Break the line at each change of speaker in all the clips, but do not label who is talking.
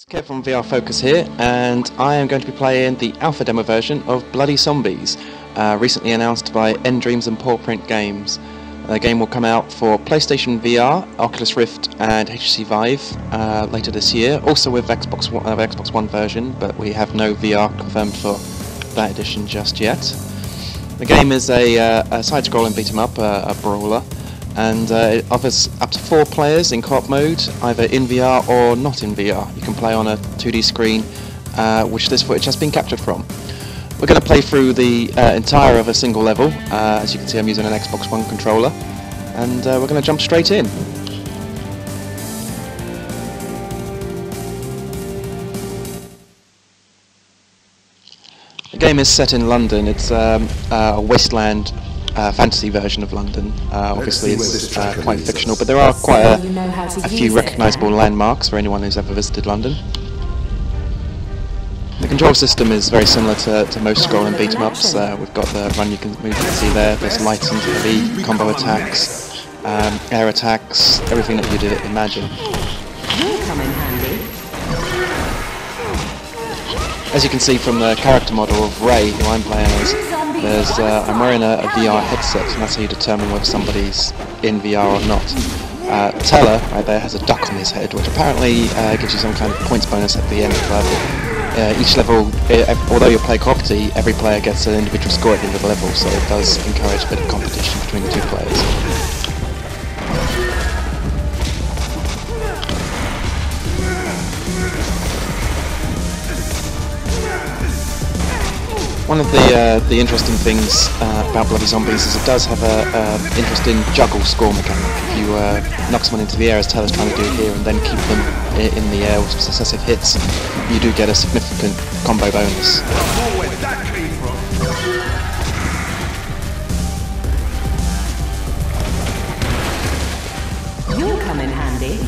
It's Kev from VRFocus here, and I am going to be playing the alpha demo version of Bloody Zombies, recently announced by Dreams and Paw Print Games. The game will come out for PlayStation VR, Oculus Rift and HTC Vive later this year, also with Xbox One version, but we have no VR confirmed for that edition just yet. The game is a side-scrolling beat-em-up, a brawler, and it offers up to 4 players in co-op mode, either in VR or not in VR. You can play on a 2D screen, which this footage has been captured from. We're going to play through the entire of a single level. As you can see, I'm using an Xbox One controller, and we're going to jump straight in. The game is set in London. It's a wasteland fantasy version of London. Obviously it's quite fictional, but there are quite a few recognisable landmarks for anyone who's ever visited London. The control system is very similar to most scrolling beat-em-ups. We've got the run, you can see there, there's light and heavy, combo attacks, air attacks, everything that you'd imagine. As you can see from the character model of Ray, who I'm playing as, I'm wearing a VR headset, and that's how you determine whether somebody's in VR or not. Teller, right there, has a duck on his head, which apparently gives you some kind of points bonus at the end of the level. Each level, although you play co-opty, every player gets an individual score at the end of the level, so it does encourage a bit of competition between the 2 players. One of the interesting things about Bloody Zombies is it does have an interesting juggle score mechanic. If you knock someone into the air, as Teller's trying to do here, and then keep them in the air with successive hits, you do get a significant combo bonus.
You'll come in handy.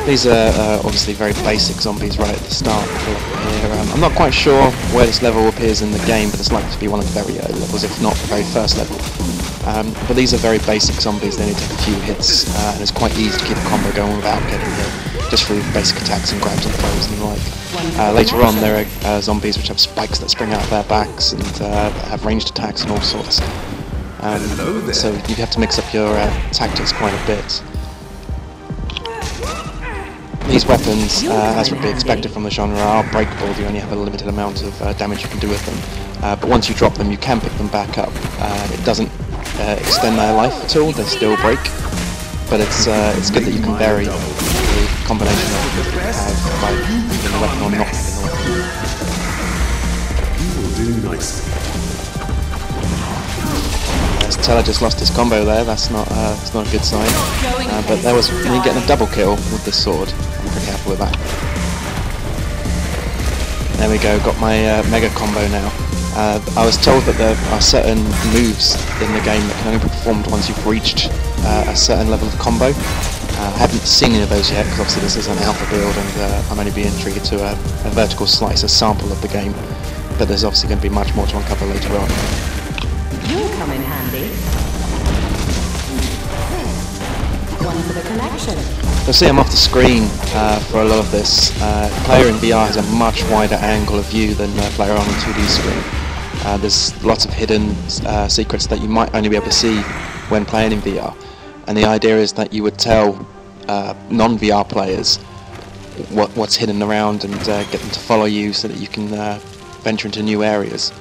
These are obviously very basic zombies right at the start. Here. I'm not quite sure where this level appears in the game, but it's likely to be one of the very early levels, if not the very first level. But these are very basic zombies. They only take a few hits, and it's quite easy to keep a combo going without getting hit, just through basic attacks and grabs and throws and the like. Later on, there are zombies which have spikes that spring out of their backs and have ranged attacks and all sorts. So you have to mix up your tactics quite a bit. These weapons, as would be expected from the genre, are breakable. You only have a limited amount of damage you can do with them. But once you drop them, you can pick them back up. It doesn't extend their life at all, they still break. But it's good that you can vary the combination of them you have by using the weapon or not having the weapon.
You will do nicely.
Teller just lost his combo there, that's not a good sign. But there was me getting a double kill with this sword. I'm pretty happy with that. There we go, got my mega combo now. I was told that there are certain moves in the game that can only be performed once you've reached a certain level of combo. I haven't seen any of those yet, because obviously this is an alpha build and I'm only being treated to a vertical slice, a sample of the game. But there's obviously going to be much more to uncover later on.
You'll come in handy. One for the connection.
You'll see I'm off the screen for a lot of this. Player in VR has a much wider angle of view than player on a 2D screen. There's lots of hidden secrets that you might only be able to see when playing in VR. And the idea is that you would tell non-VR players what's hidden around and get them to follow you so that you can venture into new areas.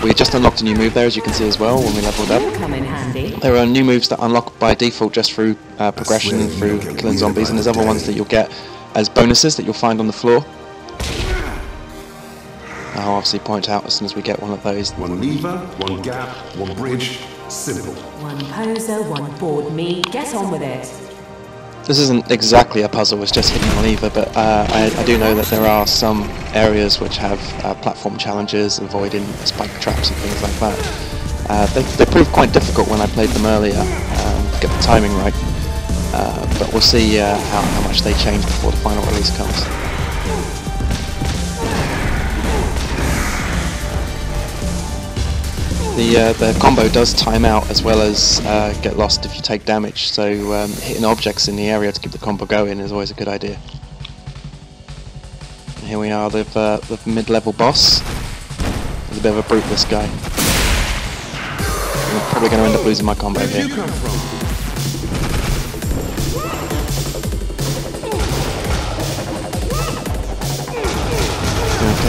We just unlocked a new move there, as you can see as well, when we leveled up. There are new moves that unlock by default just through progression and through killing zombies, and there's other ones that you'll get as bonuses that you'll find on the floor. I'll obviously point out as soon as we get one of those.
One lever, one gap, one bridge, simple.
One poser, one board me, get on with it.
This isn't exactly a puzzle, it's just hitting a lever, but I do know that there are some areas which have platform challenges, avoiding spike traps and things like that. They proved quite difficult when I played them earlier, to get the timing right, but we'll see how much they change before the final release comes. The combo does time out as well as get lost if you take damage, so hitting objects in the area to keep the combo going is always a good idea. And here we are with the mid-level boss. He's a bit of a brute, this guy. I'm probably going to end up losing my combo here. Okay,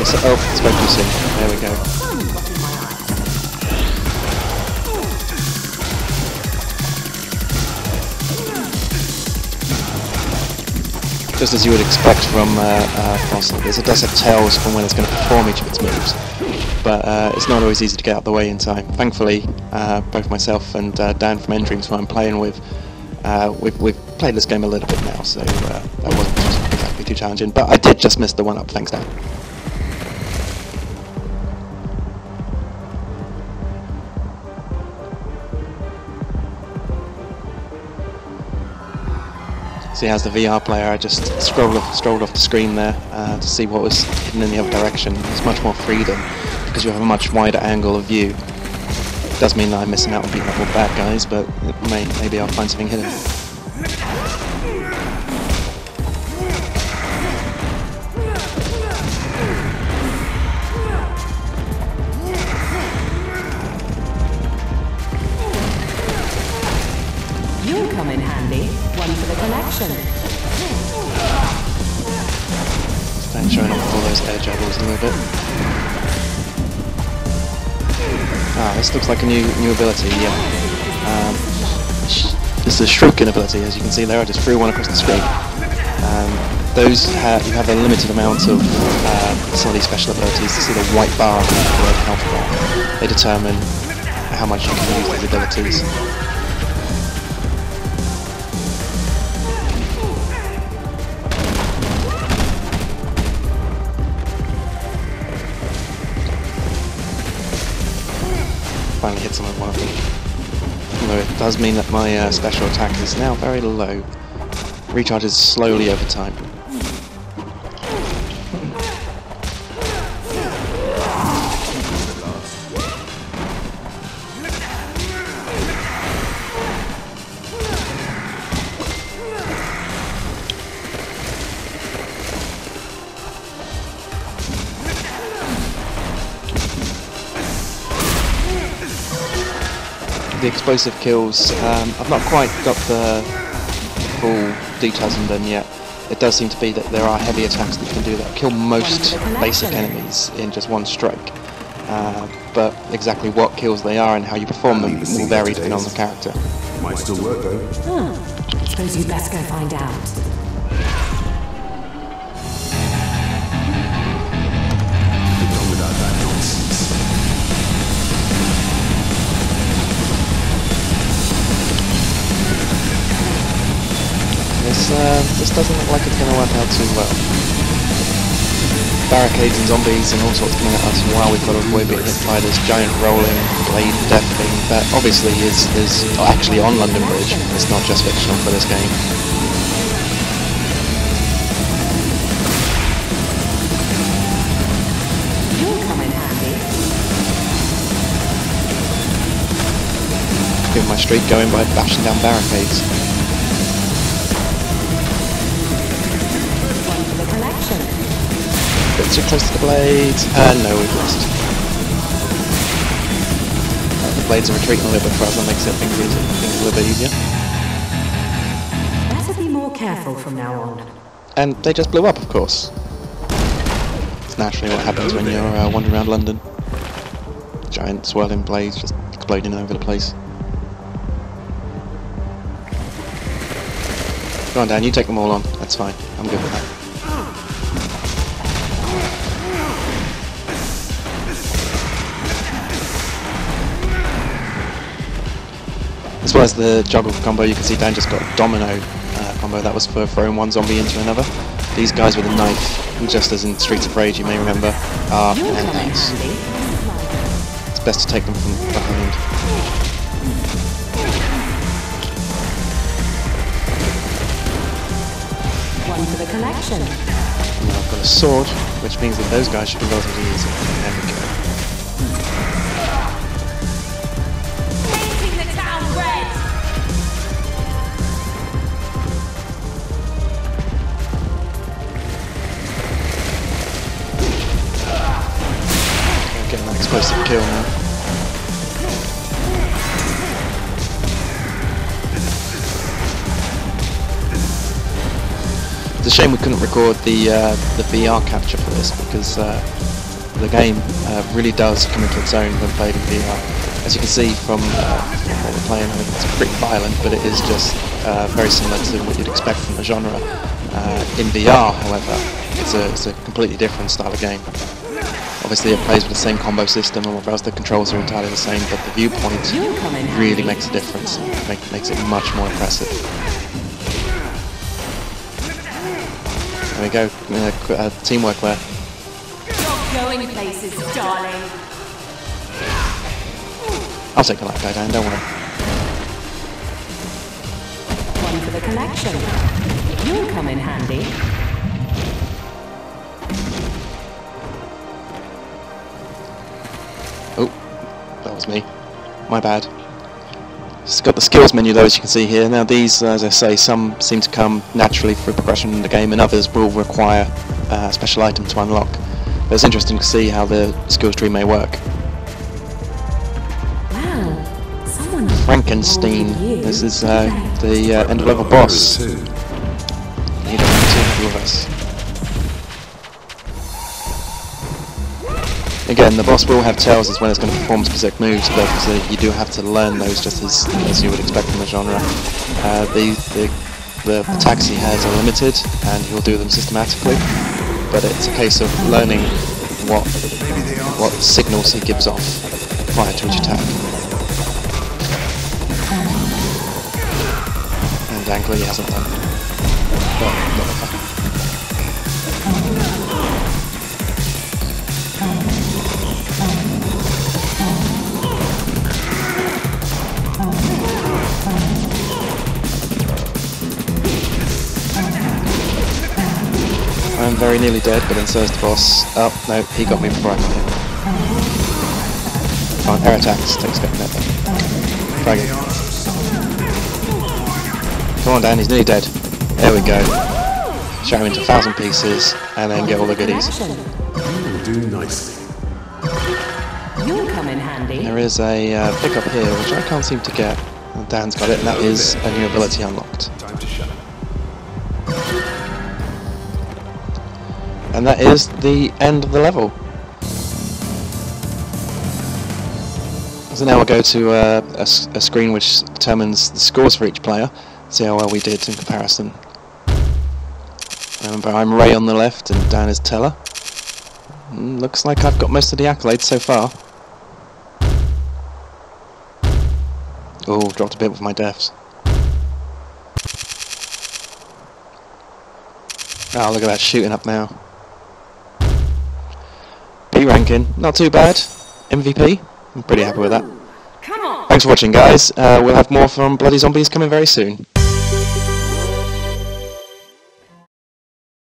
so it's focusing. There we go. Just as you would expect from Fossil, it does have tails from when it's going to perform each of its moves, but it's not always easy to get out of the way in time. Thankfully, both myself and Dan from Endreams, who I'm playing with, we've played this game a little bit now, so that wasn't exactly too challenging. But I did just miss the one-up, thanks Dan. See, as the VR player, I just strolled off the screen there to see what was hidden in the other direction. There's much more freedom because you have a much wider angle of view. It does mean that I'm missing out on beating up all bad guys, but maybe I'll find something hidden.
You'll come in handy. One for the collection.
Stand showing off all those air juggles a little bit. Ah, this looks like a new ability, yeah. This is a shuriken ability, as you can see there. I just threw one across the screen. You have a limited amount of some of these special abilities. You see the white bar and the red health bar. They determine how much you can use these abilities. Finally hit someone with one of them. Although it does mean that my special attack is now very low. Recharges slowly over time. The explosive kills, I've not quite got the full details on them yet. It does seem to be that there are heavy attacks that can do that, kill most basic enemies in just one strike. But exactly what kills they are and how you perform them will vary depending on the character.
Might still work though.
Suppose you'd best go find out.
Get on without that nonsense.
This doesn't look like it's going to work out too well. Barricades and zombies and all sorts coming at us while we've got to avoid being hit by this giant rolling blade death thing that obviously is actually on London Bridge. It's not just fictional for this game.
You'll come in handy.
Get my streak going by bashing down barricades. Bit too close to the blades, and no, we've lost. The blades are retreating a little bit fast, that makes things a little bit easier.
Better be more careful from now on.
And they just blew up, of course. It's naturally what happens when you're wandering around London. Giant swirling blades just exploding over the place. Go on, Dan, you take them all on. That's fine. I'm good with that. As well as the juggle combo, you can see Dan just got a domino combo. That was for throwing one zombie into another. These guys with a knife, just as in Streets of Rage you may remember, are enemies. It's best to take them from behind.
One for the collection.
And I've got a sword, which means that those guys should be relatively easy. There we go. explosive kill now. It's a shame we couldn't record the VR capture for this, because the game really does come into its own when played in VR. As you can see from what we're playing, I mean, it's pretty violent, but it is just very similar to what you'd expect from the genre. In VR, however, it's a completely different style of game. Obviously it plays with the same combo system, and whereas the controls are entirely the same, but the viewpoint really makes a difference. Makes it much more impressive. There we go, teamwork there.
You're going places, darling.
I'll take the light guy down, don't worry.
One for the collection. You'll come in handy.
Oh, that was me. My bad. It's got the skills menu though, as you can see here. Now these, as I say, some seem to come naturally through progression in the game, and others will require a special item to unlock. But it's interesting to see how the skills tree may work.
Wow, someone
Frankenstein. This is the end of level boss. Need two of us. Again, the boss will have tells as well as going to perform specific moves, but you do have to learn those just as you would expect from the genre. The attacks he has are limited, and he'll do them systematically, but it's a case of learning what signals he gives off prior to each attack. And Angler he hasn't done. I'm very nearly dead, but then so is the boss. Oh, no, he got me before I got him. Come on, air attacks, takes getting that then. Try again. Come on, Dan, he's nearly dead. There we go. Show him into 1,000 pieces, and then get all the goodies.
You will do nicely.
You'll come in handy.
There is a pickup here, which I can't seem to get. And Dan's got it, and that is a new ability unlocked.
Time to shut up.
And that is the end of the level. So now we'll go to a screen which determines the scores for each player, see how well we did in comparison. Remember, I'm Ray on the left and Dan is Teller. Looks like I've got most of the accolades so far. Oh, dropped a bit with my deaths. Oh, look at that, shooting up now. B ranking, not too bad. MVP, I'm pretty happy with that.
Come on.
Thanks for watching, guys. We'll have more from Bloody Zombies coming very soon.